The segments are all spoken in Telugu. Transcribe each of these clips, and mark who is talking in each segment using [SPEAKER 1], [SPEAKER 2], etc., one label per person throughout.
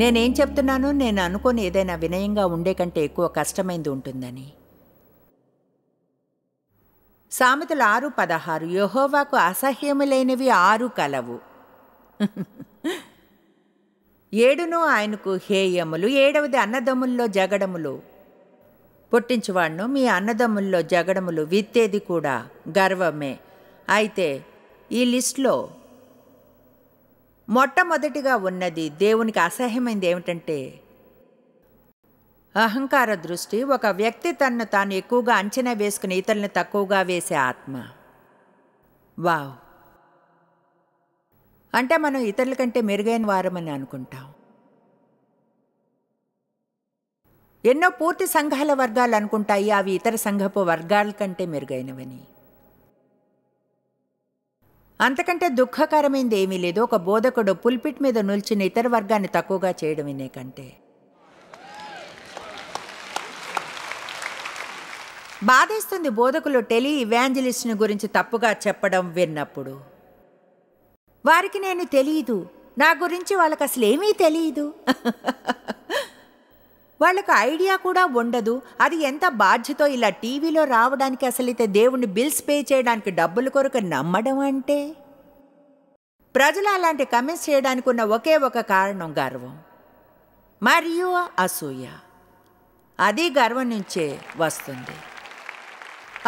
[SPEAKER 1] నేనేం చెప్తున్నాను, నేను అనుకోని ఏదైనా వినయంగా ఉండే కంటే ఎక్కువ కష్టమైంది ఉంటుందని. సామెతలు 6:16 యెహోవాకు అసహ్యములైనవి 6 కలవు, 7 ఆయనకు హేయములు. 7వది అన్నదమ్ముల్లో జగడములు పుట్టించువాడును, మీ అన్నదమ్ముల్లో జగడములు విత్తేది కూడా గర్వమే. అయితే ఈ లిస్టులో మొట్టమొదటిగా ఉన్నది దేవునికి అసహ్యమైనది ఏమిటంటే అహంకార దృష్టి. ఒక వ్యక్తి తన్ను తాను ఎక్కువగా అంచనా వేసుకుని ఇతరులను తక్కువగా వేసే ఆత్మ. వావ్! అంటే మనం ఇతరుల కంటే మెరుగైన వారమని అనుకుంటాం. ఎన్నో పూర్తి సంఘాల వర్గాలు అనుకుంటాయి అవి ఇతర సంఘపు వర్గాల కంటే మెరుగైనవని. అంతకంటే దుఃఖకరమైనది ఏమీ లేదు ఒక బోధకుడు పుల్పిట్ మీద నిల్చుని ఇతర వర్గాన్ని తక్కువగా చేయడం వినే కంటే. బాధేస్తుంది బోధకులు టెలి ఇవాంజలిస్ట్ని గురించి తప్పుగా చెప్పడం విన్నప్పుడు. వారికి నేను తెలియదు, నా గురించి వాళ్ళకి అసలు ఏమీ తెలియదు, వాళ్ళకు ఐడియా కూడా ఉండదు. అది ఎంత బాధ్యతో ఇలా టీవీలో రావడానికి, అసలైతే దేవుణ్ణి బిల్స్ పే చేయడానికి డబ్బుల కొరకు నమ్మడం అంటే. ప్రజలు అలాంటి కమెంట్స్ చేయడానికి ఉన్న ఒకే ఒక కారణం గర్వం మరియు అసూయ. అది గర్వం నుంచే వస్తుంది.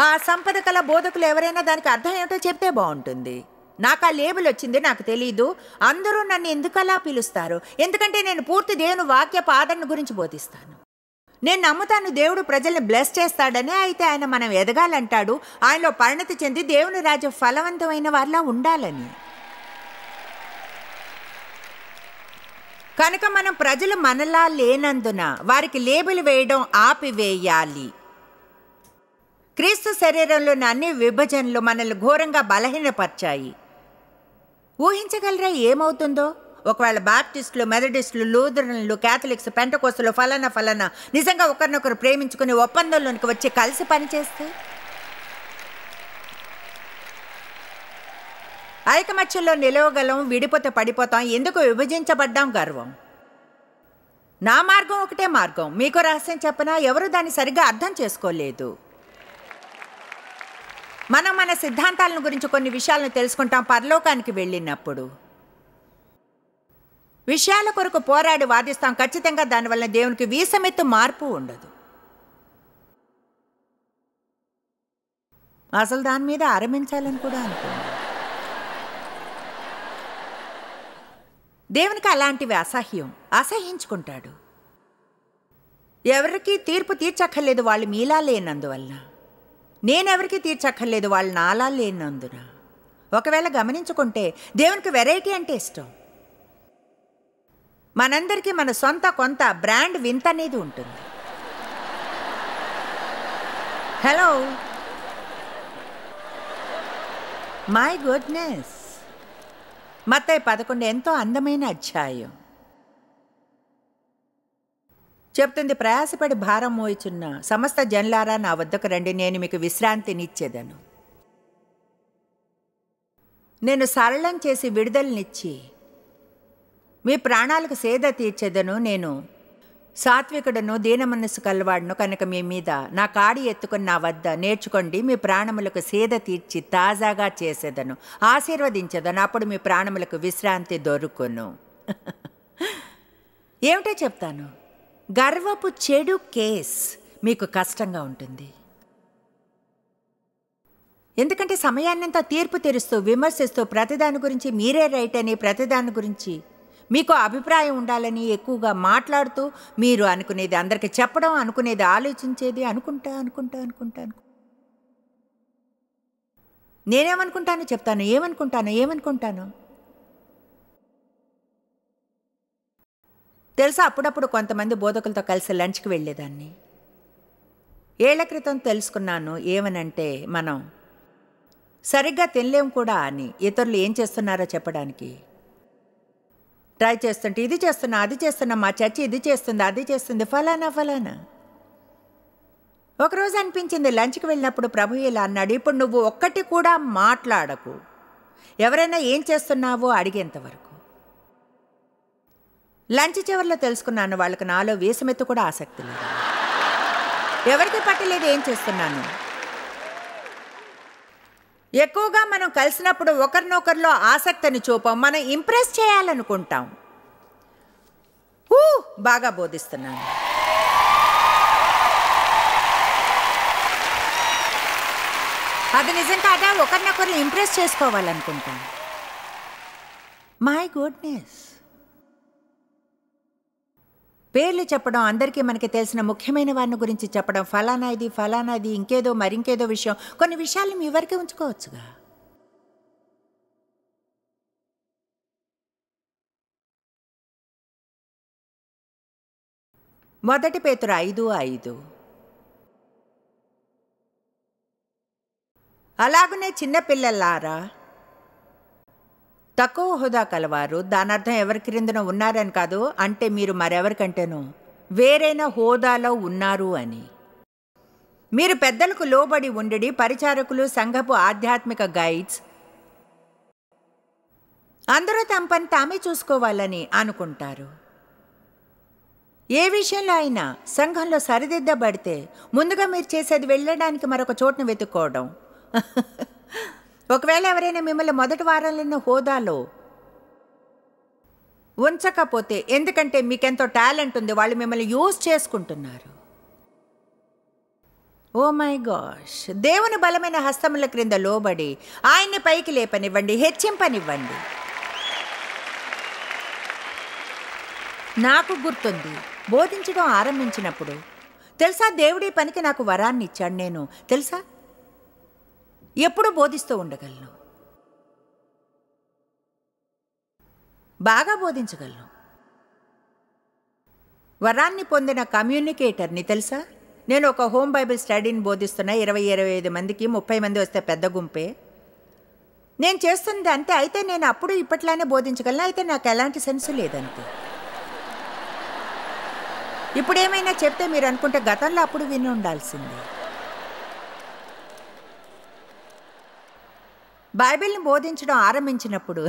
[SPEAKER 1] ఆ సంపద కల బోధకులు ఎవరైనా దానికి అర్థం ఏమిటో చెప్తే బాగుంటుంది. నాకు ఆ లేబుల్ వచ్చింది, నాకు తెలీదు, అందరూ నన్ను ఎందుకలా పిలుస్తారు, ఎందుకంటే నేను పూర్తి దేవుని వాక్యపు ఆదరణ గురించి బోధిస్తాను. నేను నమ్ముతాను దేవుడు ప్రజల్ని బ్లెస్ చేస్తాడని. అయితే ఆయన మనం ఎదగాలంటాడు, ఆయనలో పరిణతి చెంది దేవుని రాజ్యం ఫలవంతమైన వారిలా ఉండాలని. కనుక మనం ప్రజలు మనలా లేనందున వారికి లేబుల్ వేయడం ఆపివేయాలి. క్రీస్తు శరీరంలోని అన్ని విభజనలు మనల్ని ఘోరంగా బలహీనపరిచాయి. ఊహించగలరా ఏమవుతుందో ఒకవేళ బాప్టిస్టులు, మెథడిస్టులు, లూథరన్లు, క్యాథలిక్స్, పెంటకోస్తులు ఫలానా నిజంగా ఒకరినొకరు ప్రేమించుకుని ఒప్పందంలోనికి వచ్చి కలిసి పనిచేస్తే? ఐకమత్యంలో నిలవగలం, విడిపోతే పడిపోతాం. ఎందుకు విభజించబడ్డాం? గర్వం. నా మార్గం ఒకటే మార్గం. మీకు రహస్యం చెప్పనా, ఎవరు దాన్ని సరిగ్గా అర్థం చేసుకోలేదు. మనం మన సిద్ధాంతాలను గురించి కొన్ని విషయాలను తెలుసుకుంటాం పరలోకానికి వెళ్ళినప్పుడు. విషయాల కొరకు పోరాడి వాదిస్తాం. ఖచ్చితంగా దానివల్ల దేవునికి వీసమెత్తు మార్పు ఉండదు. అసలు దాని మీద ఆరంభించాలని కూడా అనుకున్నాను. దేవునికి అలాంటివి అసహ్యం, అసహ్యించుకుంటాడు. ఎవరికి తీర్పు తీర్చక్కర్లేదు వాళ్ళు మీలా లేనందువల్ల. నేనెవరికి తీర్చక్కర్లేదు వాళ్ళు నాలా లేనందున. ఒకవేళ గమనించుకుంటే దేవునికి వెరైటీ అంటే ఇష్టం. మనందరికీ మన సొంత కొంత బ్రాండ్ వింత అనేది ఉంటుంది. Hello, my goodness. మత్తయి 11 ఎంతో అందమైన అధ్యాయం. చెప్తుంది, ప్రయాసపడి భారం మోయిచున్న సమస్త జనులారా నా వద్దకు రండి, నేను మీకు విశ్రాంతినిచ్చేదను. నేను సరళం చేసి విడుదలనిచ్చి మీ ప్రాణాలకు సేద తీర్చేదను. నేను సాత్వికుడను, దీన మనస్సు కలవాడును కనుక మీ మీద నా కాడి ఎత్తుకుని నా వద్ద నేర్చుకోండి, మీ ప్రాణములకు సేద తీర్చి తాజాగా చేసేదను, ఆశీర్వదించేదను, అప్పుడు మీ ప్రాణములకు విశ్రాంతి దొరుకును. ఏమిటో చెప్తాను, గర్వపు చెడు కేస్ మీకు కష్టంగా ఉంటుంది. ఎందుకంటే సమయాన్నంతా తీర్పు తీరుస్తూ, విమర్శిస్తూ, ప్రతిదాని గురించి మీరే రైట్ అని, ప్రతిదాని గురించి మీకు అభిప్రాయం ఉండాలని ఎక్కువగా మాట్లాడుతూ, మీరు అనుకునేది అందరికీ చెప్పడం, అనుకునేది ఆలోచించేది, అనుకుంటా. నేనేమనుకుంటానో చెప్తాను, ఏమనుకుంటాను. తెలుసా, అప్పుడప్పుడు కొంతమంది బోధకులతో కలిసి లంచ్కి వెళ్ళేదాన్ని. ఏళ్ల క్రితం తెలుసుకున్నాను ఏమనంటే, మనం సరిగ్గా తినలేం కూడా అని ఇతరులు ఏం చేస్తున్నారో చెప్పడానికి ట్రై చేస్తుంటే, ఇది చేస్తున్నా, అది చేస్తున్నా, మా చర్చి ఇది చేస్తుంది, అది చేస్తుంది, ఫలానా. ఒకరోజు అనిపించింది, లంచ్కి వెళ్ళినప్పుడు ప్రభు ఇలా అన్నాడు, ఇప్పుడు నువ్వు ఒక్కటి కూడా మాట్లాడకు, ఎవరైనా ఏం చేస్తున్నావో అడిగేంతవరకు. లంచ్ చివరిలో తెలుసుకున్నాను, వాళ్ళకి నాలో వేసమెత్తు కూడా ఆసక్తి లేదు. ఎవరికి పట్టలేదు ఏం చేస్తున్నాను. ఎక్కువగా మనం కలిసినప్పుడు ఒకరినొకరిలో ఆసక్తిని చూపం, మనం ఇంప్రెస్ చేయాలనుకుంటాం. బాగా బోధిస్తున్నాను. అది నిజం కాదా? ఒకరినొకరు ఇంప్రెస్ చేసుకోవాలనుకుంటాం. My goodness. పేర్లు చెప్పడం, అందరికీ మనకి తెలిసిన ముఖ్యమైన వారిని గురించి చెప్పడం, ఫలానా ఇది ఇంకేదో మరింకేదో విషయం, కొన్ని విషయాలు మీ వరకే ఉంచుకోవచ్చుగా. మొదటి పేతురు 5:5. అలాగనే చిన్నపిల్లలారా, తక్కువ హోదా కలవారు, దానర్థం ఎవరి క్రిందన ఉన్నారని కాదు, అంటే మీరు మరెవరికంటేనో వేరైన హోదాలో ఉన్నారు అని. మీరు పెద్దలకు లోబడి ఉండడి, పరిచారకులు, సంఘపు ఆధ్యాత్మిక గైడ్స్ అందరూ తమ పని తామే చూసుకోవాలని అనుకుంటారు. ఏ విషయంలో అయినా సంఘంలో సరిదిద్దబడితే ముందుగా మీరు చేసేది వెళ్ళడానికి మరొక చోటును వెతుక్కోవడం. ఒకవేళ ఎవరైనా మిమ్మల్ని మొదటి వారంలో హోదాలో ఉంచకపోతే, ఎందుకంటే మీకెంతో టాలెంట్ ఉంది, వాళ్ళు మిమ్మల్ని యూజ్ చేసుకుంటున్నారు. Oh my gosh. దేవుని బలమైన హస్తముల క్రింద లోబడి ఆయన్ని పైకి లేపనివ్వండి, హెచ్చింపనివ్వండి. నాకు గుర్తుంది, బోధించడం ఆరంభించినప్పుడు తెలుసా, దేవుడి పనికి నాకు వరాన్ని ఇచ్చాడు. నేను తెలుసా ఎప్పుడు బోధిస్తూ ఉండగలను, బాగా బోధించగలను. వరాన్ని పొందిన కమ్యూనికేటర్ని తెలుసా. నేను ఒక హోమ్ బైబిల్ స్టడీని బోధిస్తున్నా, 20-25 మందికి, 30 మంది వస్తే పెద్ద గుంపే. నేను చేస్తుంది అంతే. అయితే నేను అప్పుడు ఇప్పట్లానే బోధించగలను, అయితే నాకు ఎలాంటి సెన్స్ లేదంతే. ఇప్పుడు ఏమైనా చెప్తే మీరు అనుకుంటే గతంలో అప్పుడు విని ఉండాల్సిందే. బైబిల్ని బోధించడం ఆరంభించినప్పుడు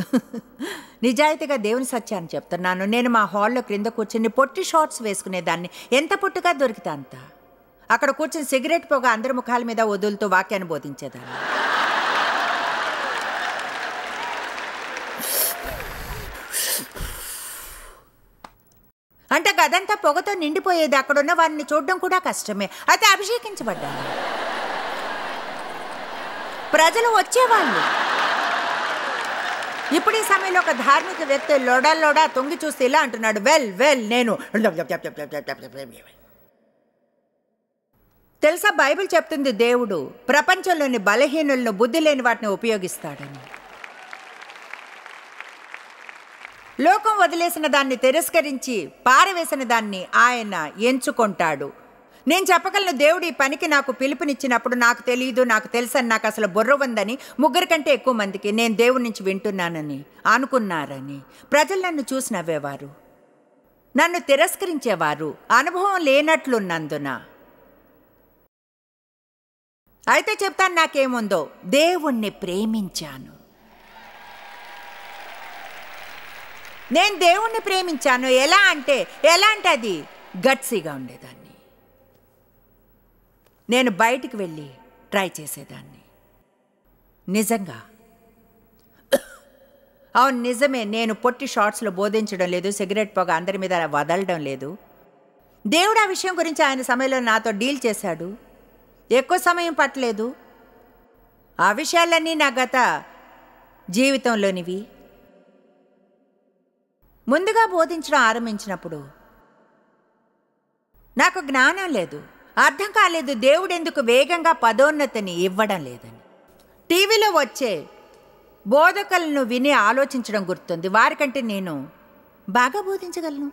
[SPEAKER 1] నిజాయితీగా దేవుని సత్యాన్ని చెప్తున్నాను. నేను మా హాల్లో క్రింద కూర్చుని పొట్టి షార్ట్స్ వేసుకునేదాన్ని, ఎంత పొట్టుగా దొరికితే అంత. అక్కడ కూర్చుని సిగరెట్ పొగ అందరి ముఖాల మీద వదులుతూ వాక్యాన్ని బోధించేదాన్ని. అంటే గదంతా పొగతో నిండిపోయేది, అక్కడున్న వారిని చూడడం కూడా కష్టమే. అయితే అభిషేకించబడ్డాను. ప్రజలు వచ్చేవాళ్ళు. ఇప్పుడు ఈ సమయంలో ఒక ధార్మిక వ్యక్తి లోడా తొంగి చూస్తే ఇలా అంటున్నాడు, వెల్ నేను. తెలుసా, బైబిల్ చెప్తుంది దేవుడు ప్రపంచంలోని బలహీనులను, బుద్ధి లేని వాటిని ఉపయోగిస్తాడని. లోకం వదిలేసిన దాన్ని తిరస్కరించి పారవేసిన దాన్ని ఆయన ఎంచుకుంటాడు. నేను చెప్పగలను, దేవుడు ఈ పనికి నాకు పిలుపునిచ్చినప్పుడు నాకు తెలియదు, నాకు తెలుసని, నాకు అసలు బుర్ర ఉందని 3 కంటే ఎక్కువ మందికి నేను దేవుడి నుంచి వింటున్నానని అనుకున్నారని. ప్రజలు నన్ను చూసి నవ్వేవారు, నన్ను తిరస్కరించేవారు, అనుభవం లేనట్లున్నందున. అయితే చెప్తాను నాకేముందో, దేవుణ్ణి ప్రేమించాను. నేను దేవుణ్ణి ప్రేమించాను. ఎలా అంటే అది గట్సీగా ఉండేదాన్ని. నేను బయటికి వెళ్ళి ట్రై చేసేదాన్ని. నిజంగా అవును, నిజమే. నేను పొట్టి షార్ట్స్లో బోధించడం లేదు, సిగరెట్ పొగ అందరి మీద వదలడం లేదు. దేవుడు ఆ విషయం గురించి ఆయన సమయంలో నాతో డీల్ చేశాడు. ఎక్కువ సమయం పట్టలేదు. ఆ విషయాలన్నీ నా గత జీవితంలోనివి. ముందుగా బోధించడం ఆరంభించినప్పుడు నాకు జ్ఞానం లేదు, అర్థం కాలేదు దేవుడు ఎందుకు వేగంగా పదోన్నతిని ఇవ్వడం లేదని. టీవీలో వచ్చే బోధకులను విని ఆలోచించడం గుర్తుంది, వారికంటే నేను బాగా బోధించగలను.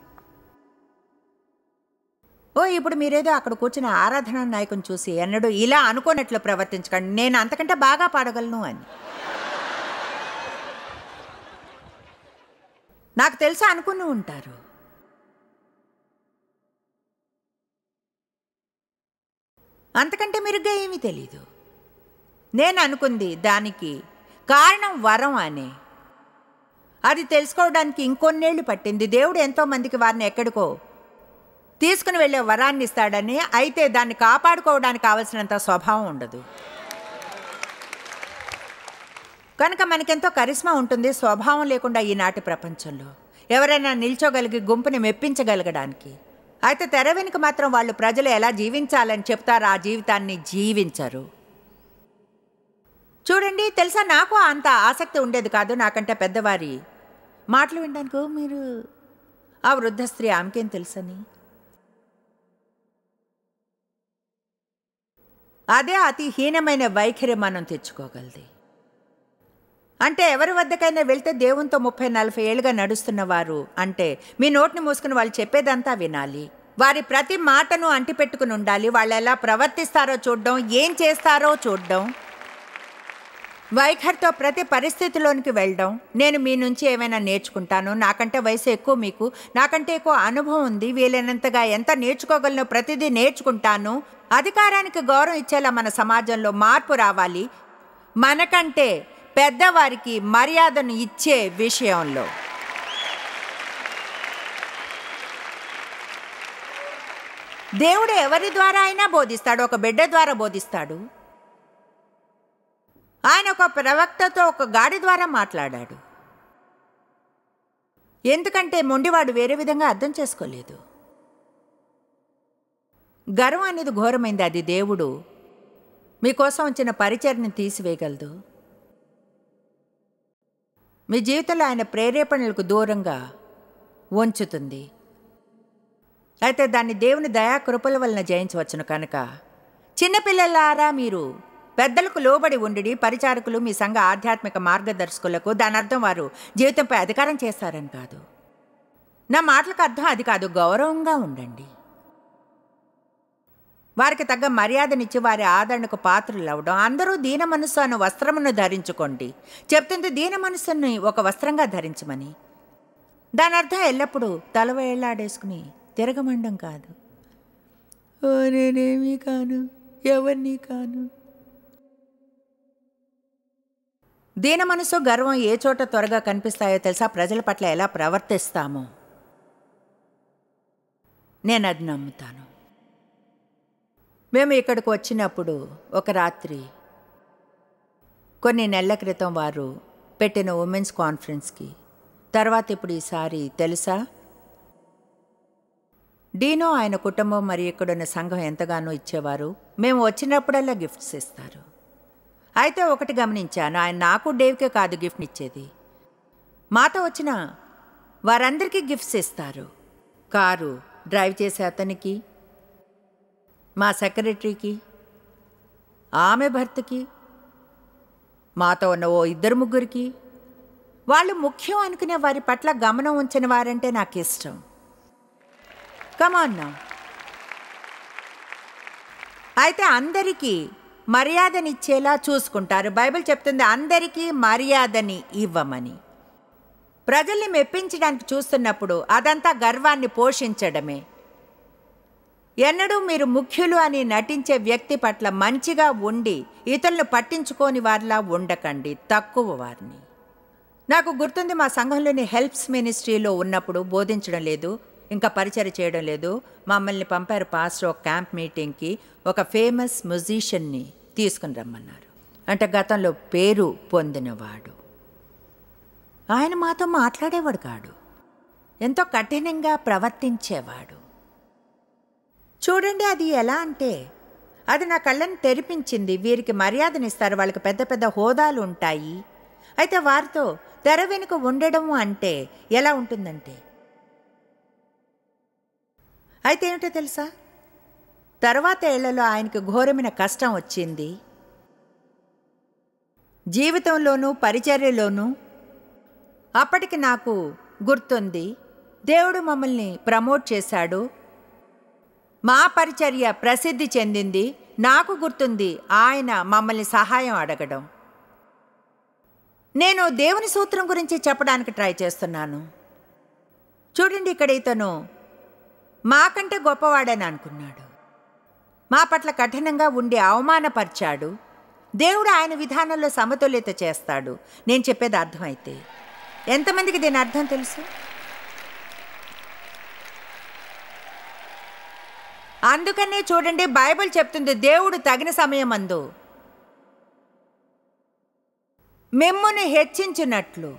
[SPEAKER 1] ఇప్పుడు మీరేదో అక్కడ కూర్చున్న ఆరాధనా నాయకుని చూసి ఎన్నడూ ఇలా అనుకోనట్లు ప్రవర్తించకండి, నేను అంతకంటే బాగా పాడగలను అని. నాకు తెలుసా అనుకుని ఉంటారు. అంతకంటే మెరుగ్గా ఏమీ తెలీదు. నేను అనుకుంది దానికి కారణం వరం అని. అది తెలుసుకోవడానికి ఇంకొన్నేళ్లు పట్టింది. దేవుడు ఎంతో మందికి వారిని ఎక్కడికో తీసుకుని వెళ్ళే వరాన్ని ఇస్తాడని. అయితే దాన్ని కాపాడుకోవడానికి కావలసినంత స్వభావం ఉండదు. కనుక మనకెంతో కరిస్మా ఉంటుంది స్వభావం లేకుండా ఈనాటి ప్రపంచంలో. ఎవరైనా నిల్చోగలిగి గుంపుని మెప్పించగలగడానికి. అయితే తెర వెనుక మాత్రం వాళ్ళు ప్రజలు ఎలా జీవించాలని చెప్తారు, ఆ జీవితాన్ని జీవించరు. చూడండి, తెలుసా, నాకు అంత ఆసక్తి ఉండేది కాదు నాకంటే పెద్దవారి మాటలు వినడానికి. మీరు ఆ వృద్ధ స్త్రీ, ఆమెకేం తెలుసని. అదే అతి హీనమైన వైఖరి మనం తెచ్చుకోగలది. అంటే ఎవరి వద్దకైనా వెళ్తే దేవునితో 30-40 ఏళ్ళుగా నడుస్తున్నవారు అంటే మీ నోటిని మూసుకుని వాళ్ళు చెప్పేదంతా వినాలి. వారి ప్రతి మాటను అంటిపెట్టుకుని ఉండాలి. వాళ్ళు ఎలా ప్రవర్తిస్తారో చూడడం, ఏం చేస్తారో చూడడం, వైఖరితో ప్రతి పరిస్థితిలోనికి వెళ్ళడం. నేను మీ నుంచి ఏమైనా నేర్చుకుంటాను, నాకంటే వయసు ఎక్కువ, మీకు నాకంటే ఎక్కువ అనుభవం ఉంది, వీలైనంతగా ఎంత నేర్చుకోగలను ప్రతిదీ నేర్చుకుంటాను. అధికారానికి గౌరవం ఇచ్చేలా మన సమాజంలో మార్పు రావాలి. మనకంటే పెద్దవారికి మర్యాదను ఇచ్చే విషయంలో. దేవుడు ఎవరి ద్వారా అయినా బోధిస్తాడు. ఒక బిడ్డ ద్వారా బోధిస్తాడు. ఆయన ఒక ప్రవక్తతో, ఒక గాడి ద్వారా మాట్లాడాడు. ఎందుకంటే మొండివాడు వేరే విధంగా అర్థం చేసుకోలేదు. గర్వం అనేది ఘోరమైంది. అది దేవుడు మీకోసం వచ్చిన పరిచర్ని తీసివేయగలదు. మీ జీవితంలో ఆయన ప్రేరేపణలకు దూరంగా ఉంచుతుంది. అయితే దాన్ని దేవుని దయాకృపల వలన జయించవచ్చును. కనుక చిన్నపిల్లలారా, మీరు పెద్దలకు లోబడి ఉండి పరిచారకులు మీ సంఘ ఆధ్యాత్మిక మార్గదర్శకులకు. దాని అర్థం వారు జీవితంపై అధికారం చేస్తారని కాదు. నా మాటలకు అర్థం అది కాదు. గౌరవంగా ఉండండి. వారికి తగ్గ మర్యాదనిచ్చి వారి ఆదరణకు పాత్రలు అవ్వడం. అందరూ దీన మనస్సు అను వస్త్రమును ధరించుకోండి. చెప్తుంది దీన మనస్సుని ఒక వస్త్రంగా ధరించమని. దాని అర్థం ఎల్లప్పుడూ తల వేళ్లాడేసుకుని తిరగమండం కాదు. ఓ నేనేమీ కాను, ఎవరిని కాను. దీన మనసు, గర్వం ఏ చోట త్వరగా కనిపిస్తాయో తెలుసా? ప్రజల పట్ల ఎలా ప్రవర్తిస్తామో. నేను అది నమ్ముతాను. మేము ఇక్కడికి వచ్చినప్పుడు ఒక రాత్రి కొన్ని నెలల క్రితం వారు పెట్టిన ఉమెన్స్ కాన్ఫరెన్స్కి తర్వాత ఇప్పుడు ఈసారి తెలుసా, డీనో ఆయన కుటుంబం మరియు ఇక్కడున్న సంఘం ఎంతగానో ఇచ్చేవారు. మేము వచ్చినప్పుడల్లా గిఫ్ట్స్ ఇస్తారు. అయితే ఒకటి గమనించాను, ఆయన నాకు డేవ్కే కాదు గిఫ్ట్ ఇచ్చేది, మాతో వచ్చిన వారందరికీ గిఫ్ట్స్ ఇస్తారు. కారు డ్రైవ్ చేసే అతనికి, మా సెక్రటరీకి, ఆమె భర్తకి, మాతో ఉన్న ఓ 2-3 వాళ్ళు ముఖ్యం అనుకునే వారి పట్ల గమనం ఉంచిన వారంటే నాకు ఇష్టం. కమాన్ నా. అయితే అందరికీ మర్యాదనిచ్చేలా చూసుకుంటారు. బైబిల్ చెప్తుంది అందరికీ మర్యాదని ఇవ్వమని. ప్రజల్ని మెప్పించడానికి చూస్తున్నప్పుడు అదంతా గర్వాన్ని పోషించడమే. ఎన్నడూ మీరు ముఖ్యులు అని నటించే వ్యక్తి పట్ల మంచిగా ఉండి ఇతరులను పట్టించుకోని వారిలా ఉండకండి, తక్కువ వారిని. నాకు గుర్తుంది, మా సంఘంలోని హెల్ప్స్ మినిస్ట్రీలో ఉన్నప్పుడు బోధించడం లేదు, ఇంకా పరిచయం చేయడం లేదు. మమ్మల్ని పంపారు పాస్టర్ ఒక క్యాంప్ మీటింగ్కి. ఒక ఫేమస్ మ్యూజిషియన్ని తీసుకుని రమ్మన్నారు. అంటే గతంలో పేరు పొందినవాడు. ఆయన మాతో మాట్లాడేవాడు కాడు, ఎంతో కఠినంగా ప్రవర్తించేవాడు. చూడండి, అది ఎలా అంటే అది నా కళ్ళని తెరిపించింది. వీరికి మర్యాదనిస్తారు, వాళ్ళకి పెద్ద పెద్ద హోదాలు ఉంటాయి. అయితే వారితో తెర వెనుక ఉండడం అంటే ఎలా ఉంటుందంటే, అయితే ఏమిటో తెలుసా, తర్వాత ఏళ్లలో ఆయనకు ఘోరమైన కష్టం వచ్చింది. జీవితంలోనూ పరిచర్యలోనూ. అప్పటికి నాకు గుర్తుంది, దేవుడు మమ్మల్ని ప్రమోట్ చేశాడు, మా పరిచర్య ప్రసిద్ధి చెందింది. నాకు గుర్తుంది ఆయన మమ్మల్ని సహాయం అడగడం. నేను దేవుని సూత్రం గురించి చెప్పడానికి ట్రై చేస్తున్నాను. చూడండి, ఇక్కడ ఇతను మాకంటే గొప్పవాడని అనుకున్నాడు. మా పట్ల కఠినంగా ఉండి అవమానపరిచాడు. దేవుడు ఆయన విధానంలో సమతుల్యత చేస్తాడు. నేను చెప్పేది అర్థమైతే ఎంతమందికి దీని అర్థం తెలుసు? అందుకనే చూడండి, బైబిల్ చెప్తుంది దేవుడు తగిన సమయమందు మిమ్మును హెచ్చించినట్లు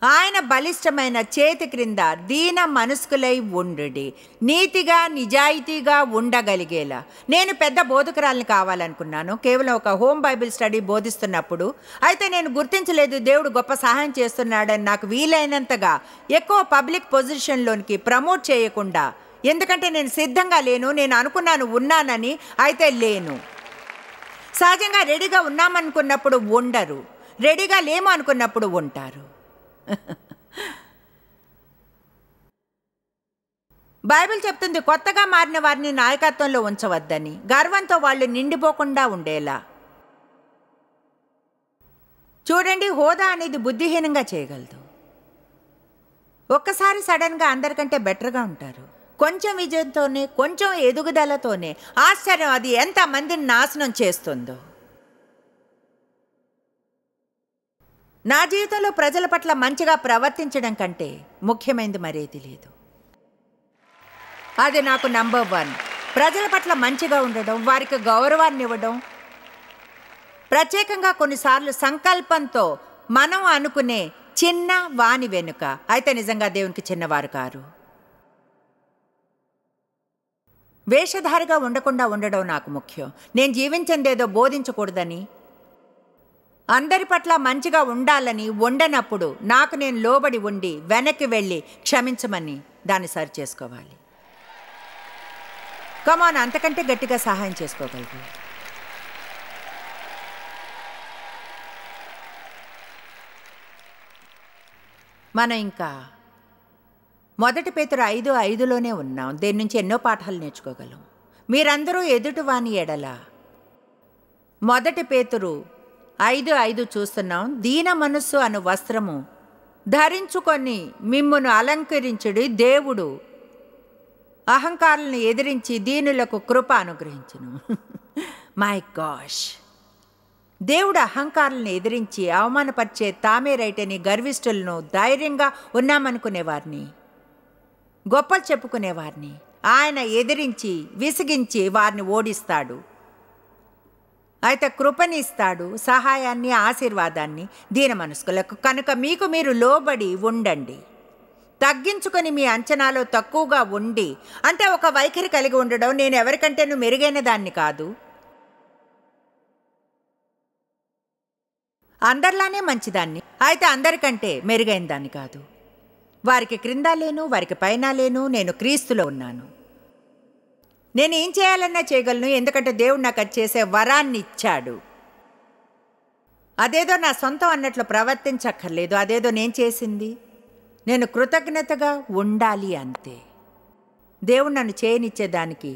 [SPEAKER 1] ఆయన బలిష్టమైన చేతి క్రింద దీన మనస్కులై ఉండుడి, నీతిగా నిజాయితీగా ఉండగలిగేలా. నేను పెద్ద బోధకురాల్ని కావాలనుకున్నాను, కేవలం ఒక హోమ్ బైబిల్ స్టడీ బోధిస్తున్నప్పుడు. అయితే నేను గుర్తించలేదు దేవుడు గొప్ప సహాయం చేస్తున్నాడని. నాకు వీలైనంతగా ఎక్కువ పబ్లిక్ పొజిషన్లోనికి ప్రమోట్ చేయకుండా, ఎందుకంటే నేను సిద్ధంగా లేను. నేను అనుకున్నాను ఉన్నానని, అయితే లేను. సహజంగా రెడీగా ఉన్నామనుకున్నప్పుడు ఉండరు, రెడీగా లేము అనుకున్నప్పుడు ఉంటారు. బైబిల్ చెప్తుంది కొత్తగా మారిన వారిని నాయకత్వంలో ఉంచవద్దని, గర్వంతో వాళ్ళు నిండిపోకుండా ఉండేలా. చూడండి, హోదా అనేది బుద్ధిహీనంగా చేయగలదు. ఒక్కసారి సడన్గా అందరికంటే బెటర్గా ఉంటారు. కొంచెం విజయంతోనే, కొంచెం ఎదుగుదలతోనే ఆశ్చర్యం అది ఎంతమందిని నాశనం చేస్తుందో. నా జీవితంలో ప్రజల పట్ల మంచిగా ప్రవర్తించడం కంటే ముఖ్యమైనది మరేది లేదు. అది నాకు నంబర్ 1. ప్రజల పట్ల మంచిగా ఉండడం, వారికి గౌరవాన్ని ఇవ్వడం. ప్రత్యేకంగా కొన్నిసార్లు సంకల్పంతో మనం అనుకునే చిన్న వాని వెనుక అయితే నిజంగా దేవునికి చిన్నవారు కారు. వేషధారిగా ఉండకుండా ఉండడం నాకు ముఖ్యం. నేను జీవించిందేదో బోధించకూడదని, అందరి పట్ల మంచిగా ఉండాలని ఉండనప్పుడు నాకు నేను లోబడి ఉండి వెనక్కి వెళ్ళి క్షమించమని దాన్ని సరి చేసుకోవాలి. కమాన్, అంతకంటే గట్టిగా సహాయం చేసుకోగలరు. మనం ఇంకా 1 పేతురు 5:5లోనే ఉన్నాం. దీని నుంచి ఎన్నో పాఠాలు నేర్చుకోగలం. మీరందరూ ఎదుటివాని ఎడల, 1 పేతురు 5:5 చూస్తున్నాం. దీన మనస్సు అను వస్త్రము ధరించుకొని మిమ్మును అలంకరించుడి, దేవుడు అహంకారులను ఎదిరించి దీనులకు కృప అనుగ్రహించును. మై గాష్, దేవుడు అహంకారులను ఎదిరించి అవమానపరిచే తామే రైటని గర్విష్ఠులను, ధైర్యంగా ఉన్నామనుకునేవారిని, గొప్పలు చెప్పుకునేవారిని ఆయన ఎదిరించి విసిగించి వారిని ఓడిస్తాడు. అయితే కృపని ఇస్తాడు, సహాయాన్ని, ఆశీర్వాదాన్ని దీన మనస్కులకు. కనుక మీకు మీరు లోబడి ఉండండి, తగ్గించుకొని మీ అంచనాలో తక్కువగా ఉండి, అంటే ఒక వైఖరి కలిగి ఉండడం. నేను ఎవరికంటేనూ మెరుగైన దాన్ని కాదు, అందరిలానే మంచిదాన్ని, అయితే అందరికంటే మెరుగైన దాన్ని కాదు. వారికి క్రింద లేను, వారికి పైన లేను, నేను క్రీస్తులో ఉన్నాను. నేను ఏం చేయాలన్నా చేయగలను, ఎందుకంటే దేవుడు నాకు అది చేసే వరాన్ని ఇచ్చాడు. అదేదో నా సొంతం అన్నట్లు ప్రవర్తించక్కర్లేదు. అదేదో నేను చేసింది, నేను కృతజ్ఞతగా ఉండాలి అంతే. దేవుడు నన్ను చేయనిచ్చేదానికి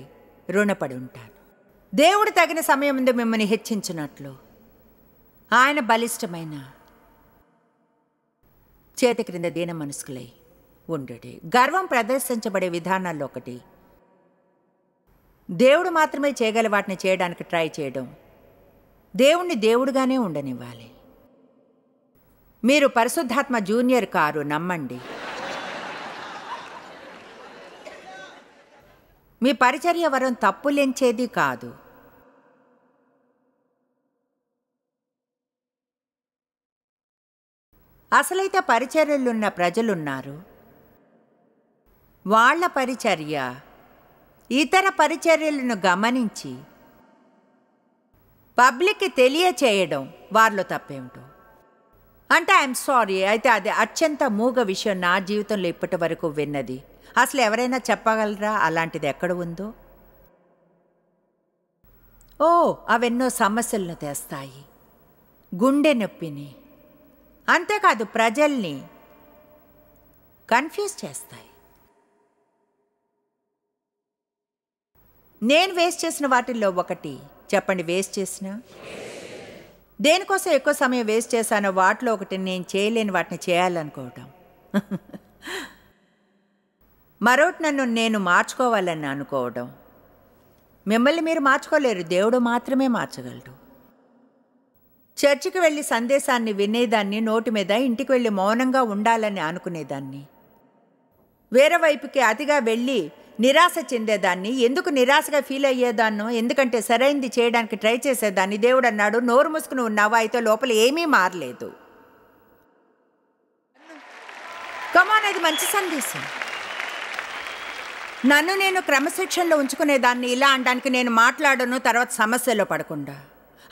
[SPEAKER 1] రుణపడి ఉంటాను. దేవుడు తగిన సమయం ముందు మిమ్మల్ని హెచ్చించినట్లు ఆయన బలిష్టమైన చేతి క్రింద దీన మనస్కులై ఉండుడి. గర్వం ప్రదర్శించబడే విధానాల్లో ఒకటి దేవుడు మాత్రమే చేయగల వాటిని చేయడానికి ట్రై చేయడం. దేవుణ్ణి దేవుడుగానే ఉండనివ్వాలి. మీరు పరిశుద్ధాత్మ జూనియర్ కారు, నమ్మండి. మీ పరిచర్య వరం తప్పులెంచేది కాదు. అసలైతే పరిచర్యలున్న ప్రజలున్నారు. వాళ్ళ పరిచర్య ఇతర పరిచర్యలను గమనించి పబ్లిక్కి తెలియచేయడం వారిలో తప్పేమిటో. అంటే ఐఎమ్ సారీ, అయితే అది అత్యంత మూగ విషయం నా జీవితంలో ఇప్పటి వరకు విన్నది. అసలు ఎవరైనా చెప్పగలరా అలాంటిది ఎక్కడ ఉందో? అవెన్నో సమస్యలను తెస్తాయి, గుండె నొప్పిని, అంతేకాదు ప్రజల్ని కన్ఫ్యూజ్ చేస్తాయి. నేను వేస్ట్ చేసిన వాటిల్లో ఒకటి చెప్పండి. వేస్ట్ చేసిన దేనికోసం ఎక్కువ సమయం వేస్ట్ చేశానో వాటిలో ఒకటి నేను చేయలేని వాటిని చేయాలనుకోవటం. మరొకటి నన్ను నేను మార్చుకోవాలని అనుకోవడం. మిమ్మల్ని మీరు మార్చుకోలేరు, దేవుడు మాత్రమే మార్చగలడు. చర్చికి వెళ్ళి సందేశాన్ని వినేదాన్ని, నోటి మీద, ఇంటికి వెళ్ళి మౌనంగా ఉండాలని అనుకునేదాన్ని. వేరే వైపుకి అతిగా వెళ్ళి నిరాశ చెందేదాన్ని. ఎందుకు నిరాశగా ఫీల్ అయ్యేదాన్నో, ఎందుకంటే సరైంది చేయడానికి ట్రై చేసేదాన్ని. దేవుడు అన్నాడు, నోరు మూసుకుని ఉన్నావా, అయితే లోపల ఏమీ మారలేదు. కమాన్, అది మంచి సందేశం. నన్ను నేను క్రమశిక్షణలో ఉంచుకునేదాన్ని. ఇలా అనడానికి నేను మాట్లాడను, తర్వాత సమస్యలో పడకుండా.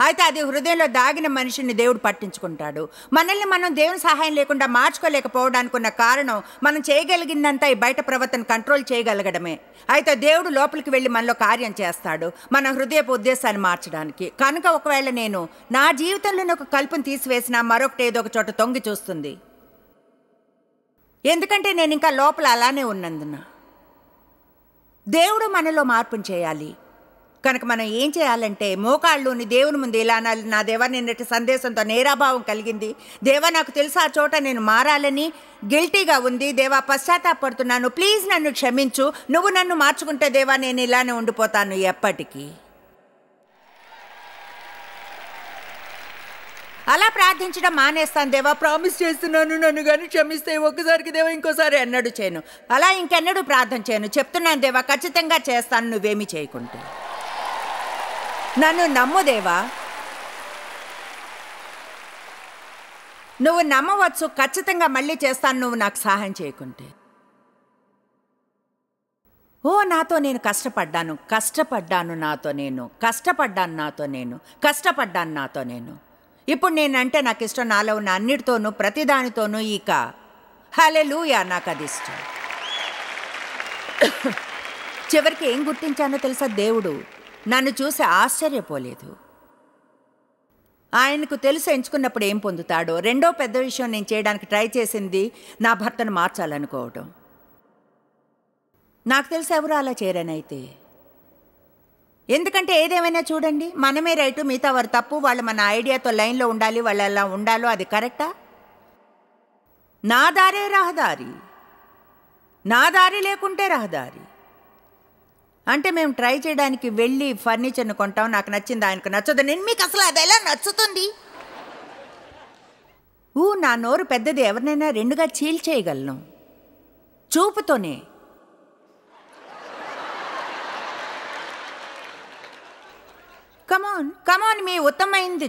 [SPEAKER 1] అయితే అది హృదయంలో దాగిన మనిషిని దేవుడు పట్టించుకుంటాడు. మనల్ని మనం దేవుని సహాయం లేకుండా మార్చుకోలేకపోవడానికి ఉన్న కారణం, మనం చేయగలిగిందంతా ఈ బయట ప్రవర్తన కంట్రోల్ చేయగలగడమే. అయితే దేవుడు లోపలికి వెళ్ళి మనలో కార్యం చేస్తాడు, మన హృదయపు ఉద్దేశాన్ని మార్చడానికి. కనుక ఒకవేళ నేను నా జీవితంలోని ఒక కలుపును తీసివేసినా, మరొకటి ఏదో ఒక చోట తొంగి చూస్తుంది. ఎందుకంటే నేను ఇంకా లోపల అలానే ఉన్నందున. దేవుడు మనలో మార్పును చేయాలి. కనుక మనం ఏం చేయాలంటే, మోకాళ్ళుని దేవుని ముందు ఇలా అనాలి, నా దేవా, నిన్నటి సందేశంతో నేరాభావం కలిగింది. దేవా, నాకు తెలుసు ఆ చోట నేను మారాలని గిల్టీగా ఉంది. దేవా, పశ్చాత్తాపడుతున్నాను, ప్లీజ్ నన్ను క్షమించు. నువ్వు నన్ను మార్చుకుంటే దేవా, నేను ఇలానే ఉండిపోతాను ఎప్పటికీ. అలా ప్రార్థించడం మానేస్తాను. దేవా, ప్రామిస్ చేస్తున్నాను, నన్ను కానీ క్షమిస్తే ఒక్కసారికి దేవా, ఇంకోసారి ఎన్నడూ చేయను, అలా ఇంకెన్నడూ ప్రార్థన చేయను. చెప్తున్నాను దేవా, ఖచ్చితంగా చేస్తాను, నువ్వేమీ చేయకుంటే. నన్ను నమ్ము దేవా, నువ్వు నమ్మవచ్చు, ఖచ్చితంగా మళ్ళీ చేస్తాను, నువ్వు నాకు సహాయం చేయకుంటే. నాతో నేను కష్టపడ్డాను నాతో నేను. ఇప్పుడు నేనంటే నాకు ఇష్టం. నాలో ఉన్న అన్నిటితోనూ, ప్రతిదానితోనూ ఇక హల్లెలూయా, నాకు అది ఇష్టం. చివరికి ఏం గుర్తించానో తెలుసా? దేవుడు నన్ను చూసి ఆశ్చర్యపోలేదు. ఆయనకు తెలుసు ఎంచుకున్నప్పుడు ఏం పొందుతాడో. రెండో పెద్ద విషయం నేను చేయడానికి ట్రై చేసింది, నా భర్తను మార్చాలనుకోవడం. నాకు తెలుసు ఎవరు అలా చేయరనైతే. ఎందుకంటే ఏదేమైనా చూడండి, మనమే రైటు, మిగతా వారు తప్పు. వాళ్ళు మన ఐడియాతో లైన్లో ఉండాలి, వాళ్ళు ఎలా ఉండాలో అది కరెక్టా? నా దారే రహదారి, నా దారి లేకుంటే రహదారి. అంటే మేము ట్రై చేయడానికి వెళ్ళి ఫర్నిచర్ని కొంటాం, నాకు నచ్చింది, ఆయనకు నచ్చదు. నేను మీకు అసలు అది ఎలా నచ్చుతుంది? నా నోరు పెద్దది, ఎవరినైనా రెండుగా చీల్చేయగలను చూపుతోనే. కమాన్, మీ ఉత్తమమైంది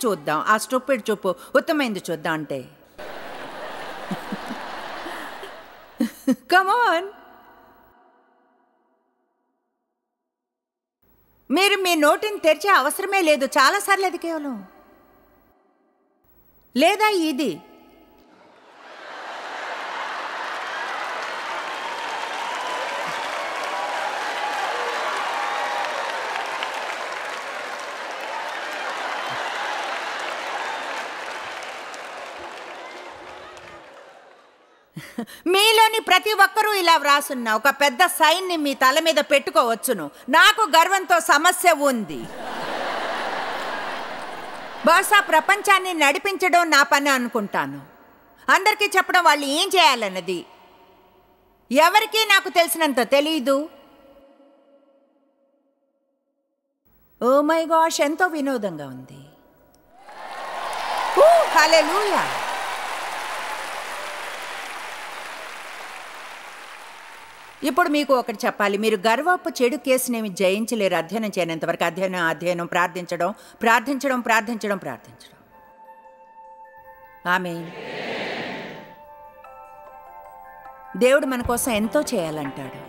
[SPEAKER 1] చూద్దాం. ఆ స్టూపిడ్ చూపు, ఉత్తమమైంది చూద్దాం అంటే కమాన్. మీరు మీ నోటిని తెరిచే అవసరమే లేదు. చాలాసార్లు అది కేవలం లేదా ఇది మీలోని ప్రతి ఒక్కరూ ఇలా వ్రాసున్న ఒక పెద్ద సైన్ని మీ తల మీద పెట్టుకోవచ్చును. నాకు గర్వంతో సమస్య ఉంది. బహుశా ప్రపంచాన్ని నడిపించడం నా పని అనుకుంటాను. అందరికీ చెప్పడం వాళ్ళు ఏం చేయాలన్నది ఎవరికీ నాకు తెలిసినంత తెలీదు. ఓ మై గాష్, ఎంతో వినోదంగా ఉంది. హల్లెలూయా. ఇప్పుడు మీకు ఒకటి చెప్పాలి. మీరు గర్వపు చెడు కేసునేమి జయించలేరు అధ్యయనం చేయనంతవరకు. అధ్యయనం, ప్రార్థించడం. ఆమేన్. దేవుడు మన కోసం ఎంతో చేయాలంటాడు.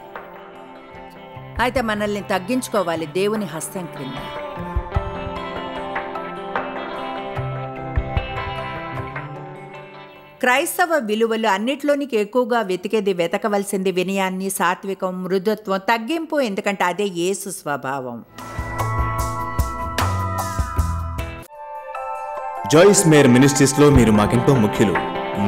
[SPEAKER 1] అయితే మనల్ని తగ్గించుకోవాలి దేవుని హస్తం క్రింద. క్రైస్తవ విలువలు అన్నిట్లోనికి ఎక్కువగా వెతకవలసింది వినయాన్ని, సాత్వికం, మృదుత్వం, తగ్గింపు. ఎందుకంటే అదే యేసు స్వభావం.
[SPEAKER 2] జాయిస్ మేయర్ మినిస్ట్రీస్లో మీరు మాకెంతో ముఖ్యులు.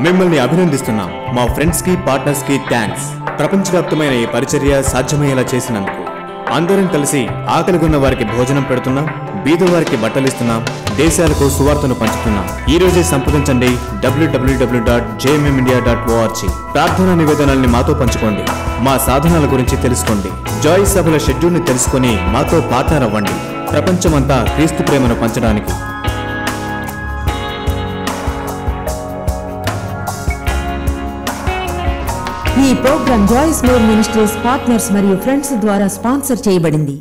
[SPEAKER 2] మిమ్మల్ని అభినందిస్తున్నాం. మా ఫ్రెండ్స్కి, పార్ట్నర్స్కి థ్యాంక్స్. ప్రపంచవ్యాప్తమైన ఈ పరిచర్య సాధ్యమయ్యేలా చేసినందుకు. అందరం కలిసి ఆకలిగొన్న వారికి భోజనం పెడుతున్నాం, బీదవారికి బట్టలిస్తున్నాం, దేశాలకు సువార్తను పంచుతున్నాం. ఈ రోజే సంప్రదించండి www.jmmindia.org. ప్రార్థనా నివేదనల్ని మాతో పంచుకోండి. మా సాధనాల గురించి తెలుసుకోండి. జాయిస్ సభల షెడ్యూల్ని తెలుసుకుని మాతో పార్ట్నర్ అవ్వండి. ప్రపంచమంతా క్రీస్తు ప్రేమను పంచడానికి.
[SPEAKER 3] ఈ ప్రోగ్రాం జాయిస్ మూర్ మినిస్ట్రీస్ పార్ట్నర్స్ మరియు ఫ్రెండ్స్ ద్వారా స్పాన్సర్ చేయబడింది.